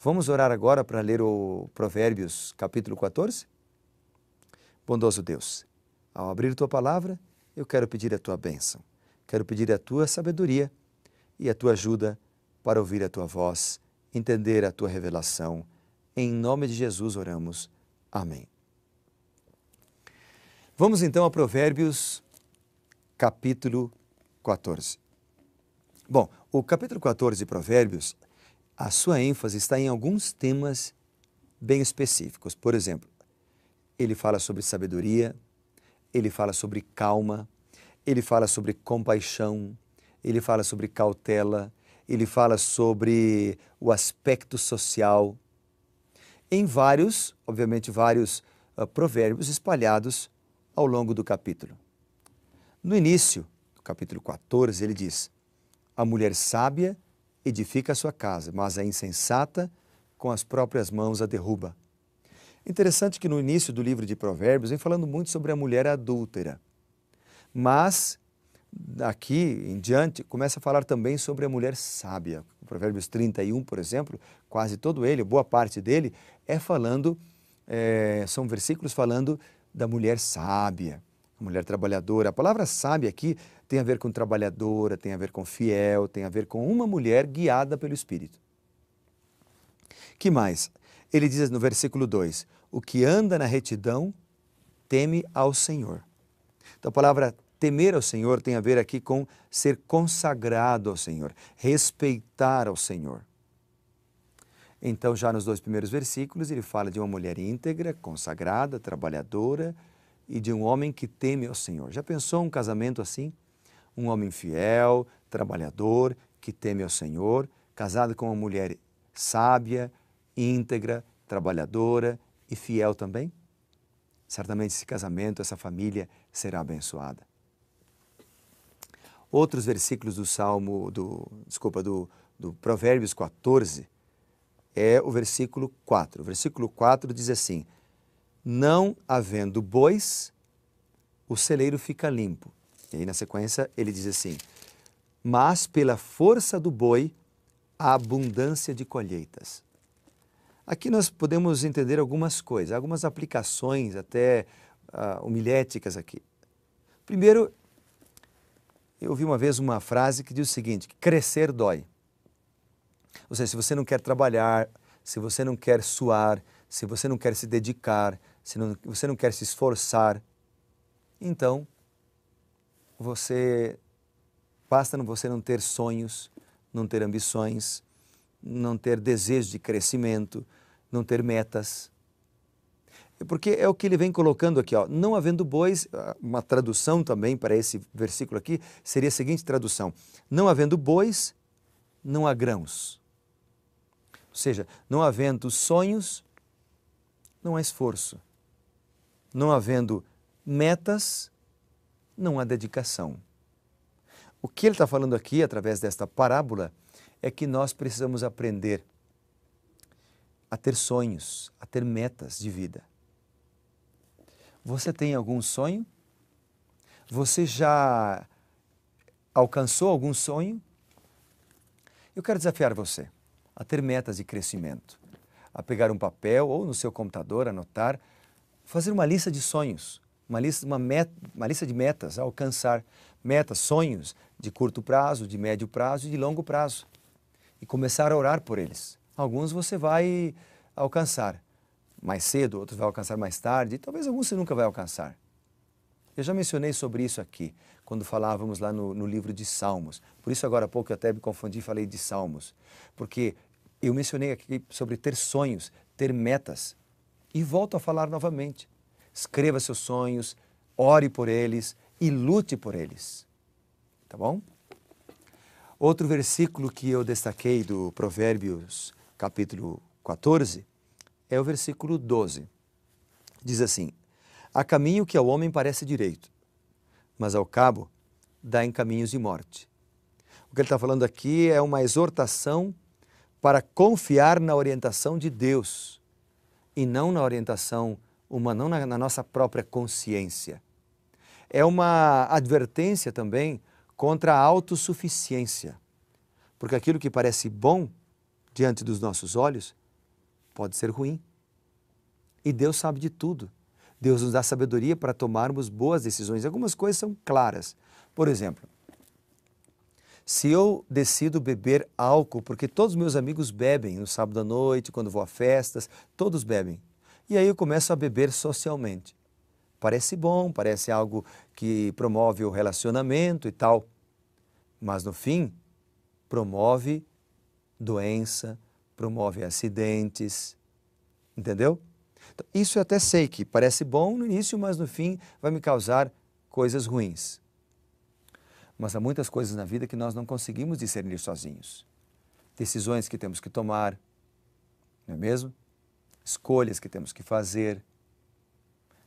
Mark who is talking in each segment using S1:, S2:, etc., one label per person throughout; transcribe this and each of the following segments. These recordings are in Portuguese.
S1: Vamos orar agora para ler o Provérbios capítulo 14? Bondoso Deus, ao abrir tua palavra, eu quero pedir a tua bênção, quero pedir a tua sabedoria e a tua ajuda para ouvir a tua voz, entender a tua revelação. Em nome de Jesus oramos. Amém. Vamos então a Provérbios capítulo 14. Bom, o capítulo 14 de Provérbios, a sua ênfase está em alguns temas bem específicos. Por exemplo, ele fala sobre sabedoria, ele fala sobre calma, ele fala sobre compaixão, ele fala sobre cautela, ele fala sobre o aspecto social, em vários, obviamente vários provérbios espalhados ao longo do capítulo. No início do capítulo 14, ele diz: a mulher sábia edifica a sua casa, mas a insensata com as próprias mãos a derruba. Interessante que no início do livro de Provérbios vem falando muito sobre a mulher adúltera, mas aqui em diante começa a falar também sobre a mulher sábia. O Provérbios 31, por exemplo, quase todo ele, boa parte dele, são versículos falando da mulher sábia, a mulher trabalhadora. A palavra sábia aqui tem a ver com trabalhadora, tem a ver com fiel, tem a ver com uma mulher guiada pelo Espírito. Que mais? Ele diz no versículo 2, o que anda na retidão teme ao Senhor. Então a palavra temer ao Senhor tem a ver aqui com ser consagrado ao Senhor, respeitar ao Senhor. Então já nos dois primeiros versículos ele fala de uma mulher íntegra, consagrada, trabalhadora e de um homem que teme ao Senhor. Já pensou um casamento assim? Um homem fiel, trabalhador, que teme ao Senhor, casado com uma mulher sábia, íntegra, trabalhadora e fiel também? Certamente esse casamento, essa família será abençoada. Outros versículos do Provérbios 14 é o versículo 4. O versículo 4 diz assim: não havendo bois, o celeiro fica limpo. E aí na sequência ele diz assim: mas pela força do boi, a abundância de colheitas. Aqui nós podemos entender algumas coisas, algumas aplicações até homiléticas aqui. Primeiro, eu ouvi uma vez uma frase que diz o seguinte: que crescer dói. Ou seja, se você não quer trabalhar, se você não quer suar, se você não quer se dedicar, se você não quer se esforçar, então basta você não ter sonhos, não ter ambições, não ter desejo de crescimento, não ter metas. Porque é o que ele vem colocando aqui, ó, não havendo bois, uma tradução também para esse versículo aqui seria a seguinte tradução: não havendo bois, não há grãos. Ou seja, não havendo sonhos, não há esforço. Não havendo metas, não há dedicação. O que ele está falando aqui, através desta parábola, é que nós precisamos aprender a ter sonhos, a ter metas de vida. Você tem algum sonho? Você já alcançou algum sonho? Eu quero desafiar você a ter metas de crescimento, a pegar um papel ou no seu computador, anotar, fazer uma lista de sonhos, uma lista de metas a alcançar, metas, sonhos de curto prazo, de médio prazo e de longo prazo, e começar a orar por eles. Alguns você vai alcançar mais cedo, outros vai alcançar mais tarde, e talvez alguns você nunca vai alcançar. Eu já mencionei sobre isso aqui, quando falávamos lá no livro de Salmos. Por isso agora há pouco eu até me confundi e falei de Salmos, porque eu mencionei aqui sobre ter sonhos, ter metas, e volto a falar novamente. Escreva seus sonhos, ore por eles e lute por eles. Tá bom? Outro versículo que eu destaquei do Provérbios capítulo 14 é o versículo 12. Diz assim: há caminho que ao homem parece direito, mas ao cabo dá em caminhos de morte. O que ele está falando aqui é uma exortação para confiar na orientação de Deus e não na orientação humana, não na nossa própria consciência. É uma advertência também contra a autossuficiência, porque aquilo que parece bom diante dos nossos olhos pode ser ruim. E Deus sabe de tudo. Deus nos dá sabedoria para tomarmos boas decisões. Algumas coisas são claras. Por exemplo, se eu decido beber álcool, porque todos os meus amigos bebem no sábado à noite, quando vou a festas, todos bebem. E aí eu começo a beber socialmente. Parece bom, parece algo que promove o relacionamento e tal. Mas no fim, promove doença, promove acidentes. Entendeu? Então, isso eu até sei que parece bom no início, mas no fim vai me causar coisas ruins. Mas há muitas coisas na vida que nós não conseguimos discernir sozinhos. Decisões que temos que tomar, não é mesmo? Escolhas que temos que fazer,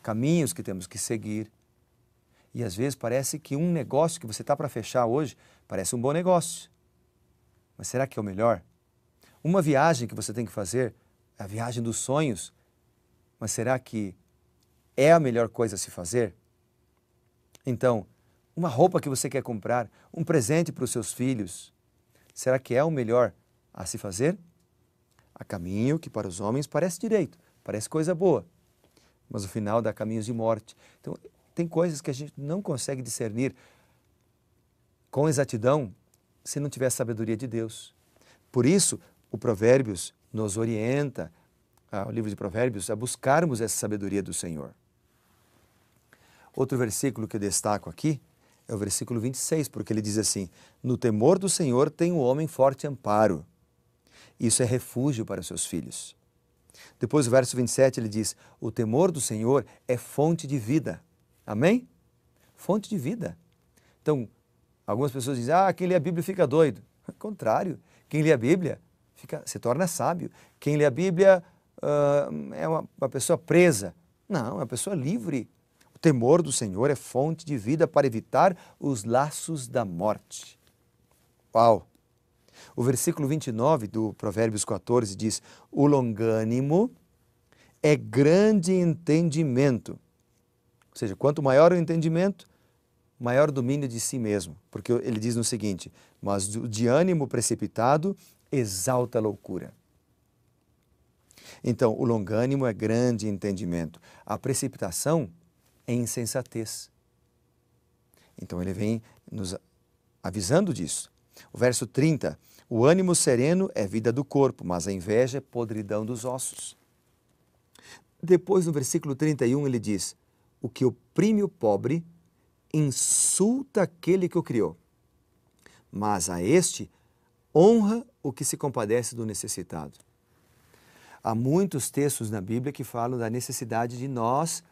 S1: caminhos que temos que seguir. E às vezes parece que um negócio que você está para fechar hoje parece um bom negócio. Mas será que é o melhor? Uma viagem que você tem que fazer, a viagem dos sonhos, mas será que é a melhor coisa a se fazer? Então, uma roupa que você quer comprar, um presente para os seus filhos, será que é o melhor a se fazer? Há caminho que para os homens parece direito, parece coisa boa, mas o final dá caminhos de morte. Então, tem coisas que a gente não consegue discernir com exatidão se não tiver a sabedoria de Deus. Por isso, o Provérbios nos orienta, o livro de Provérbios, a buscarmos essa sabedoria do Senhor. Outro versículo que eu destaco aqui é o versículo 26, porque ele diz assim: no temor do Senhor tem o homem forte amparo. Isso é refúgio para os seus filhos. Depois o verso 27 ele diz: o temor do Senhor é fonte de vida. Amém? Fonte de vida. Então, algumas pessoas dizem: quem lê a Bíblia fica doido. Ao contrário, quem lê a Bíblia se torna sábio. Quem lê a Bíblia é uma pessoa presa. Não, é uma pessoa livre. O temor do Senhor é fonte de vida para evitar os laços da morte. Uau! O versículo 29 do Provérbios 14 diz: o longânimo é grande entendimento. Ou seja, quanto maior o entendimento, maior o domínio de si mesmo. Porque ele diz no seguinte: mas o de ânimo precipitado exalta a loucura. Então, o longânimo é grande entendimento. A precipitação é insensatez. Então, ele vem nos avisando disso. O verso 30, o ânimo sereno é vida do corpo, mas a inveja é podridão dos ossos. Depois, no versículo 31, ele diz: o que oprime o pobre insulta aquele que o criou, mas a este honra o que se compadece do necessitado. Há muitos textos na Bíblia que falam da necessidade de nós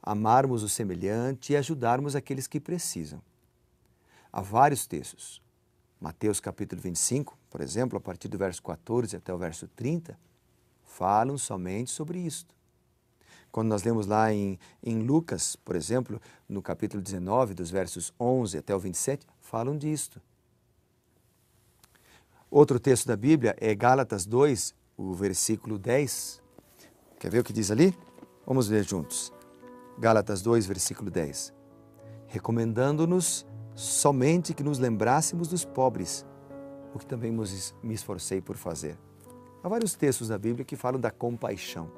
S1: amarmos o semelhante e ajudarmos aqueles que precisam. Há vários textos. Mateus capítulo 25, por exemplo, a partir do verso 14 até o verso 30, falam somente sobre isto. Quando nós lemos lá em Lucas, por exemplo, no capítulo 19, dos versos 11 até o 27, falam disto. Outro texto da Bíblia é Gálatas 2, o versículo 10. Quer ver o que diz ali? Vamos ler juntos. Gálatas 2, versículo 10. Recomendando-nos somente que nos lembrássemos dos pobres, o que também me esforcei por fazer. Há vários textos da Bíblia que falam da compaixão,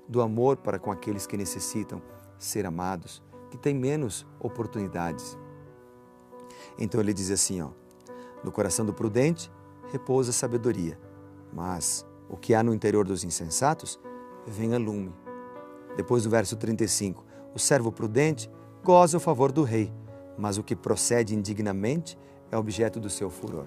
S1: do amor para com aqueles que necessitam ser amados, que têm menos oportunidades. Então ele diz assim, no coração do prudente repousa a sabedoria, mas o que há no interior dos insensatos vem a lume. Depois do verso 35, o servo prudente goza o favor do rei, mas o que procede indignamente é objeto do seu furor.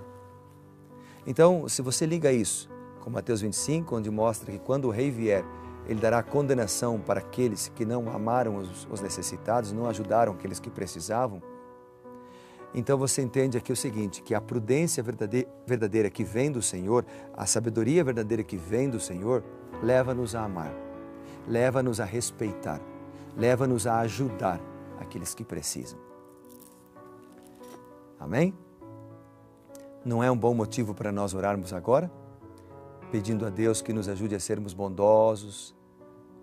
S1: Então, se você liga isso com Mateus 25, onde mostra que quando o rei vier, ele dará condenação para aqueles que não amaram os necessitados, não ajudaram aqueles que precisavam, então você entende aqui o seguinte, que a prudência verdadeira que vem do Senhor, a sabedoria verdadeira que vem do Senhor, leva-nos a amar, leva-nos a respeitar, leva-nos a ajudar aqueles que precisam. Amém? Não é um bom motivo para nós orarmos agora? Pedindo a Deus que nos ajude a sermos bondosos,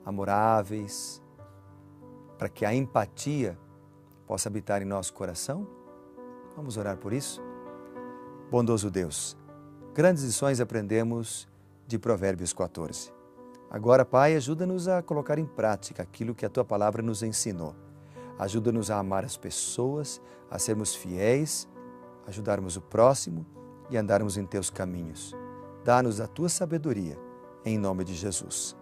S1: amoráveis, para que a empatia possa habitar em nosso coração? Vamos orar por isso? Bondoso Deus, grandes lições aprendemos de Provérbios 14. Agora, Pai, ajuda-nos a colocar em prática aquilo que a Tua palavra nos ensinou. Ajuda-nos a amar as pessoas, a sermos fiéis, ajudarmos o próximo e andarmos em Teus caminhos. Dá-nos a Tua sabedoria, em nome de Jesus.